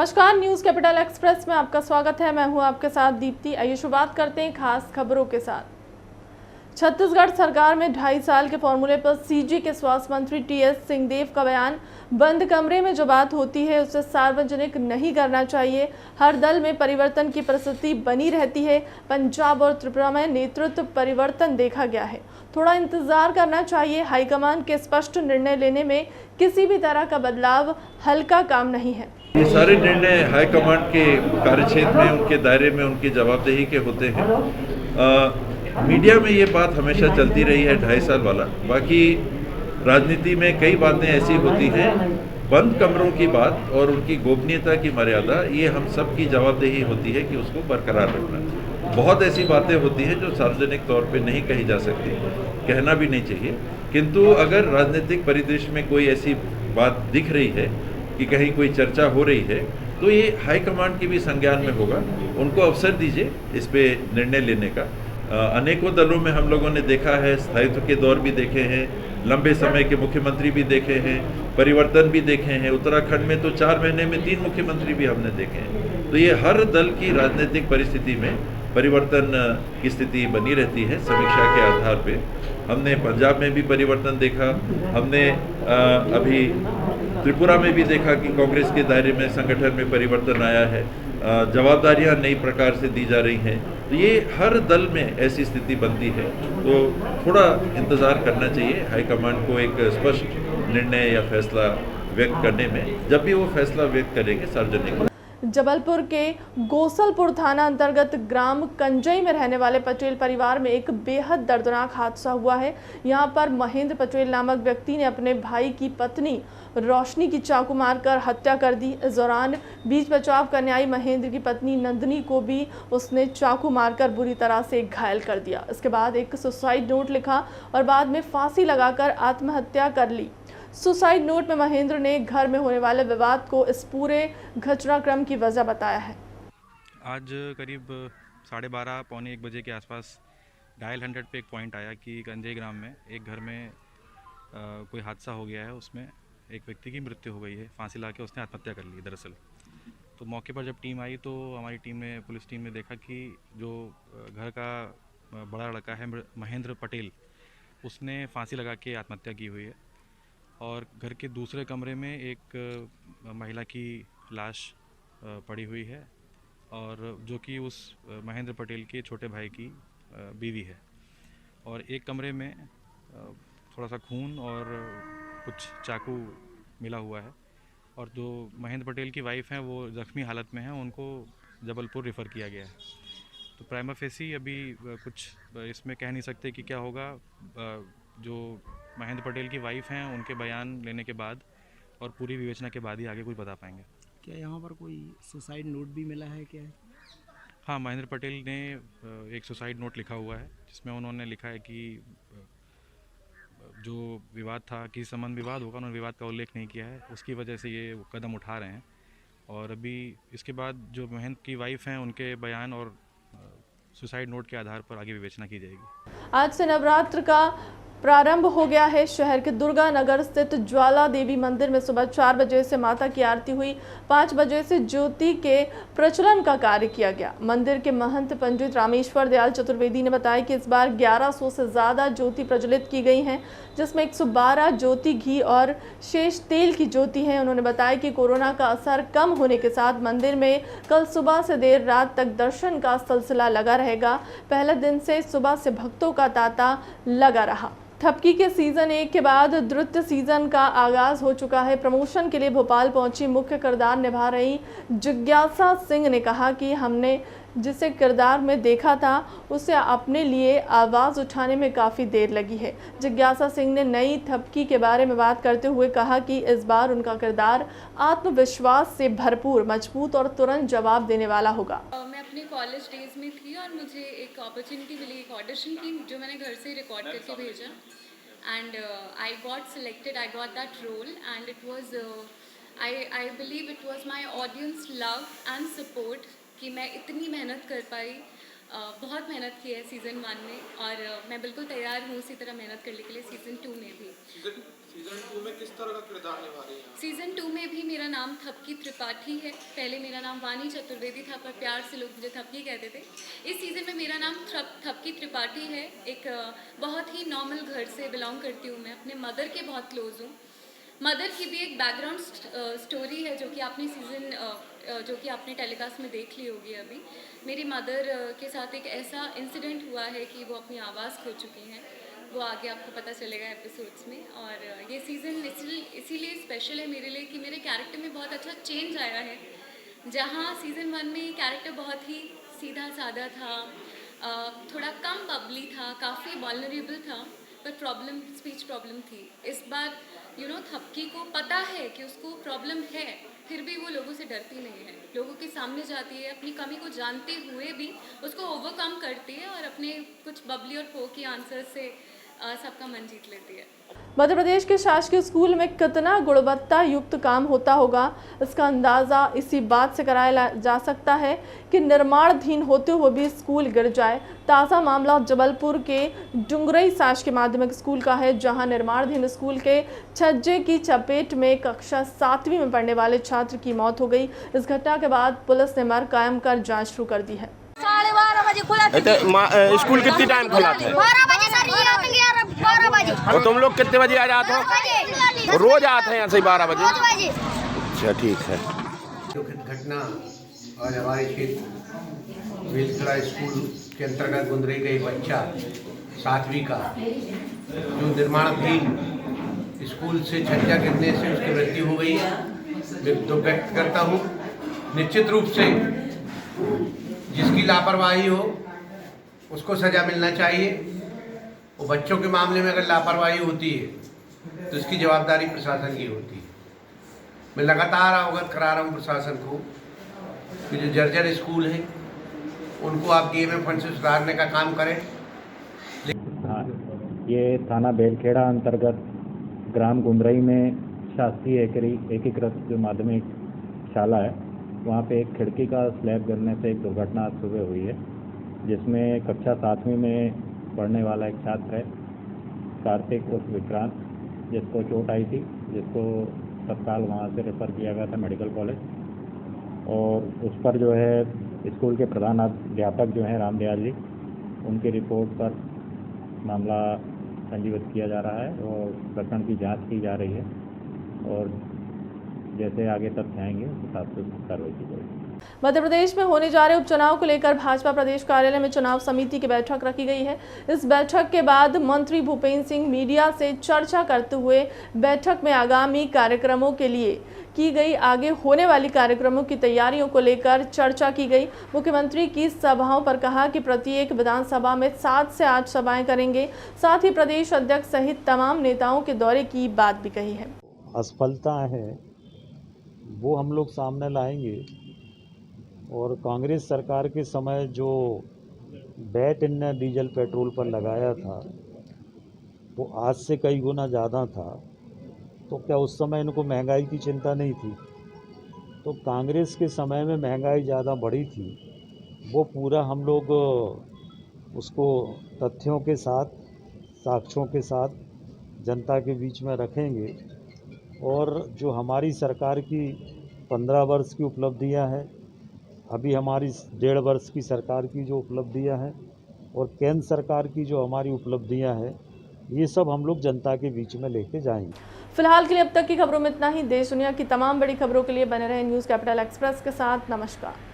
नमस्कार, news capital express में आपका स्वागत है। मैं हूं आपके साथ दीप्ति। आइए शुरुआत करते हैं खास खबरों के साथ। छत्तीसगढ़ सरकार में 2.5 साल के फॉर्मूले पर सीजी के स्वास्थ्य मंत्री टीएस सिंहदेव का बयान, बंद कमरे में जो बात होती है उसे सार्वजनिक नहीं करना चाहिए। हर दल में परिवर्तन की परिस्थिति बनी रहती है। पंजाब और त्रिपुरा में नेतृत्व परिवर्तन देखा गया है, थोड़ा इंतजार करना चाहिए। हाईकमान के स्पष्ट निर्णय लेने में किसी भी तरह का बदलाव हल्का काम नहीं है। ये सारे निर्णय हाईकमांड के कार्यक्षेत्र में, उनके दायरे में, उनकी जवाबदेही के होते हैं। मीडिया में ये बात हमेशा चलती रही है 2.5 साल वाला। बाकी राजनीति में कई बातें ऐसी होती हैं, बंद कमरों की बात और उनकी गोपनीयता की मर्यादा, ये हम सब की जवाबदेही होती है कि उसको बरकरार रखना। बहुत ऐसी बातें होती हैं जो सार्वजनिक तौर पे नहीं कही जा सकती, कहना भी नहीं चाहिए। किंतु अगर राजनीतिक परिदृश्य में कोई ऐसी बात दिख रही है कि कहीं कोई चर्चा हो रही है, तो ये हाईकमांड के भी संज्ञान में होगा। उनको अवसर दीजिए इस पे निर्णय लेने का। अनेकों दलों में हम लोगों ने देखा है, स्थायित्व के दौर भी देखे हैं, लंबे समय के मुख्यमंत्री भी देखे हैं, परिवर्तन भी देखे हैं। उत्तराखंड में तो 4 महीने में 3 मुख्यमंत्री भी हमने देखे हैं। तो ये हर दल की राजनीतिक परिस्थिति में परिवर्तन की स्थिति बनी रहती है। समीक्षा के आधार पे हमने पंजाब में भी परिवर्तन देखा, हमने अभी त्रिपुरा में भी देखा कि कांग्रेस के दायरे में संगठन में परिवर्तन आया है। जवाबदारियां नई प्रकार से दी जा रही हैं। तो ये हर दल में ऐसी स्थिति बनती है, तो थोड़ा इंतज़ार करना चाहिए हाईकमांड को एक स्पष्ट निर्णय या फैसला व्यक्त करने में। जब भी वो फैसला व्यक्त करेंगे सार्वजनिक। जबलपुर के गोसलपुर थाना अंतर्गत ग्राम कंजई में रहने वाले पटेल परिवार में एक बेहद दर्दनाक हादसा हुआ है। यहां पर महेंद्र पटेल नामक व्यक्ति ने अपने भाई की पत्नी रोशनी की चाकू मारकर हत्या कर दी। इस दौरान बीच बचाव करने आई महेंद्र की पत्नी नंदनी को भी उसने चाकू मारकर बुरी तरह से घायल कर दिया। इसके बाद एक सुसाइड नोट लिखा और बाद में फांसी लगाकर आत्महत्या कर ली। सुसाइड नोट में महेंद्र ने घर में होने वाले विवाद को इस पूरे घटनाक्रम की वजह बताया है। आज करीब 12:30 पौने 1 बजे के आसपास डायल 100 पे एक पॉइंट आया कि कंजई ग्राम में एक घर में कोई हादसा हो गया है। उसमें एक व्यक्ति की मृत्यु हो गई है, फांसी ला के उसने आत्महत्या कर ली दरअसल। तो मौके पर जब टीम आई तो हमारी टीम ने, पुलिस टीम ने देखा कि जो घर का बड़ा लड़का है महेंद्र पटेल, उसने फांसी लगा के आत्महत्या की हुई है। और घर के दूसरे कमरे में एक महिला की लाश पड़ी हुई है, और जो कि उस महेंद्र पटेल के छोटे भाई की बीवी है। और एक कमरे में थोड़ा सा खून और कुछ चाकू मिला हुआ है। और जो महेंद्र पटेल की वाइफ हैं वो ज़ख्मी हालत में हैं, उनको जबलपुर रेफ़र किया गया है। तो प्राइमा फेसी अभी कुछ इसमें कह नहीं सकते कि क्या होगा। जो महेंद्र पटेल की वाइफ हैं उनके बयान लेने के बाद और पूरी विवेचना के बाद ही आगे कुछ बता पाएंगे। क्या यहाँ पर कोई सुसाइड नोट भी मिला है क्या? हाँ, महेंद्र पटेल ने एक सुसाइड नोट लिखा हुआ है, जिसमें उन्होंने लिखा है कि जो विवाद था, किसी संबंध विवाद होगा, उन्होंने विवाद का उल्लेख नहीं किया है, उसकी वजह से ये कदम उठा रहे हैं। और अभी इसके बाद जो महेंद्र की वाइफ हैं उनके बयान और सुसाइड नोट के आधार पर आगे विवेचना की जाएगी। आज से नवरात्र का प्रारंभ हो गया है। शहर के दुर्गा नगर स्थित ज्वाला देवी मंदिर में सुबह 4 बजे से माता की आरती हुई। 5 बजे से ज्योति के प्रचलन का कार्य किया गया। मंदिर के महंत पंडित रामेश्वर दयाल चतुर्वेदी ने बताया कि इस बार 1100 से ज़्यादा ज्योति प्रज्वलित की गई हैं, जिसमें 112 ज्योति घी और शेष तेल की ज्योति हैं। उन्होंने बताया कि कोरोना का असर कम होने के साथ मंदिर में कल सुबह से देर रात तक दर्शन का सिलसिला लगा रहेगा। पहले दिन से सुबह से भक्तों का तांता लगा रहा। ठपकी के सीजन 1 के बाद द्वितीय सीजन का आगाज हो चुका है। प्रमोशन के लिए भोपाल पहुंची मुख्य किरदार निभा रही जिज्ञासा सिंह ने कहा कि हमने जिसे किरदार में देखा था उसे अपने लिए आवाज़ उठाने में काफ़ी देर लगी है। जिज्ञासा सिंह ने नई ठपकी के बारे में बात करते हुए कहा कि इस बार उनका किरदार आत्मविश्वास से भरपूर, मजबूत और तुरंत जवाब देने वाला होगा। मैं अपने कॉलेज डेज में थी और मुझे एक अपॉर्चुनिटी मिली, एक ऑडिशन की, जो मैंने घर से रिकॉर्ड करके भेजा and I got selected, I got that role and it was I believe it was my audience love and support कि मैं इतनी मेहनत कर पाई। बहुत मेहनत की है सीज़न 1 में और मैं बिल्कुल तैयार हूँ उसी तरह मेहनत करने के लिए सीज़न 2 में भी। सीजन 2 में किस तरह का किरदार निभा रही हैं? सीज़न 2 में भी मेरा नाम थपकी त्रिपाठी है। पहले मेरा नाम वानी चतुर्वेदी था, पर प्यार से लोग मुझे थपकी कहते थे। इस सीज़न में मेरा नाम थपकी त्रिपाठी है। एक बहुत ही नॉर्मल घर से बिलोंग करती हूँ मैं, अपने मदर के बहुत क्लोज हूँ। मदर की भी एक बैकग्राउंड स्टोरी है जो कि आपने टेलीकास्ट में देख ली होगी अभी। मेरी मदर के साथ एक ऐसा इंसिडेंट हुआ है कि वो अपनी आवाज़ खो चुकी हैं। वो आगे आपको पता चलेगा एपिसोड्स में। और ये सीज़न इसीलिए स्पेशल है मेरे लिए कि मेरे कैरेक्टर में बहुत अच्छा चेंज आया है। जहाँ सीज़न 1 में कैरेक्टर बहुत ही सीधा साधा था, थोड़ा कम बबली था, काफ़ी वल्नरेबल था, पर स्पीच प्रॉब्लम थी। इस बार थपकी को पता है कि उसको प्रॉब्लम है, फिर भी वो लोगों से डरती नहीं है, लोगों के सामने जाती है, अपनी कमी को जानते हुए भी उसको ओवरकम करती है और अपने कुछ बबली और पोकी आंसर से सबका मन जीत लेती है। मध्य प्रदेश के शासकीय स्कूल में कितना गुणवत्ता युक्त काम होता होगा, इसका अंदाज़ा इसी बात से कराया जा सकता है कि निर्माणाधीन होते हुए भी स्कूल गिर जाए। ताज़ा मामला जबलपुर के डुंगरई शासकीय माध्यमिक स्कूल का है, जहां निर्माणाधीन स्कूल के छज्जे की चपेट में कक्षा 7वीं में पढ़ने वाले छात्र की मौत हो गई। इस घटना के बाद पुलिस ने मर कायम कर जाँच शुरू कर दी है। 12:30 बजे खुला था। स्कूल कितनी टाइम खुला था? 12 बजे सर, ये आते 12 बजे। और तुम लोग कितने बजे आ जाते हो? रोज आते हैं यहाँ से 12 बजे? अच्छा, ठीक है। दुखद घटना आज हमारे क्षेत्र वेलखड़ा स्कूल के अंतर्गत गुंदरी का एक बच्चा 7वीं का जो निर्माणाधीन स्कूल से छज्जा गिरने से उसकी मृत्यु हो गई है। मैं दुख व्यक्त करता हूँ। निश्चित रूप से जिसकी लापरवाही हो उसको सज़ा मिलना चाहिए। वो बच्चों के मामले में अगर लापरवाही होती है तो इसकी जवाबदारी प्रशासन की होती है। मैं लगातार अवगत करा रहा हूँ प्रशासन को कि जो जर्जर स्कूल है उनको आप DMF फंड से सुधारने का काम करें। ये थाना बेलखेड़ा अंतर्गत ग्राम गुंदरई में शासकीय एकीकृत जो माध्यमिक शाला है, वहाँ पे एक खिड़की का स्लैब गिरने से एक दुर्घटना आज सुबह हुई है, जिसमें कक्षा 7वीं में पढ़ने वाला एक छात्र है कार्तिक उर्फ विक्रांत, जिसको चोट आई थी, जिसको तत्काल वहाँ से रेफ़र किया गया था मेडिकल कॉलेज। और उस पर जो है स्कूल के प्रधान अध्यापक जो हैं रामदयाल जी, उनकी रिपोर्ट पर मामला संजीवित किया जा रहा है और प्रकरण की जांच की जा रही है और जैसे आगे तथ्य आएंगे उस हिसाब से कार्रवाई की जाएगी। मध्य प्रदेश में होने जा रहे उपचुनाव को लेकर भाजपा प्रदेश कार्यालय में चुनाव समिति की बैठक रखी गई है। इस बैठक के बाद मंत्री भूपेंद्र सिंह मीडिया से चर्चा करते हुए बैठक में आगामी कार्यक्रमों के लिए की गई आगे होने वाली कार्यक्रमों की तैयारियों को लेकर चर्चा की गई। मुख्यमंत्री की सभाओं पर कहा कि प्रत्येक विधानसभा में 7 से 8 सभाएं करेंगे। साथ ही प्रदेश अध्यक्ष सहित तमाम नेताओं के दौरे की बात भी कही है। असफलता है वो हम लोग सामने लाएंगे और कांग्रेस सरकार के समय जो वैट इनने डीजल पेट्रोल पर लगाया था वो आज से कई गुना ज़्यादा था, तो क्या उस समय इनको महंगाई की चिंता नहीं थी? तो कांग्रेस के समय में महंगाई ज़्यादा बढ़ी थी, वो पूरा हम लोग उसको तथ्यों के साथ, साक्ष्यों के साथ जनता के बीच में रखेंगे। और जो हमारी सरकार की 15 वर्ष की उपलब्धियां हैं, अभी हमारी 1.5 वर्ष की सरकार की जो उपलब्धियां हैं और केंद्र सरकार की जो हमारी उपलब्धियां हैं, ये सब हम लोग जनता के बीच में लेके जाएंगे। फिलहाल के लिए अब तक की खबरों में इतना ही। देश दुनिया की तमाम बड़ी खबरों के लिए बने रहे न्यूज़ कैपिटल एक्सप्रेस के साथ। नमस्कार।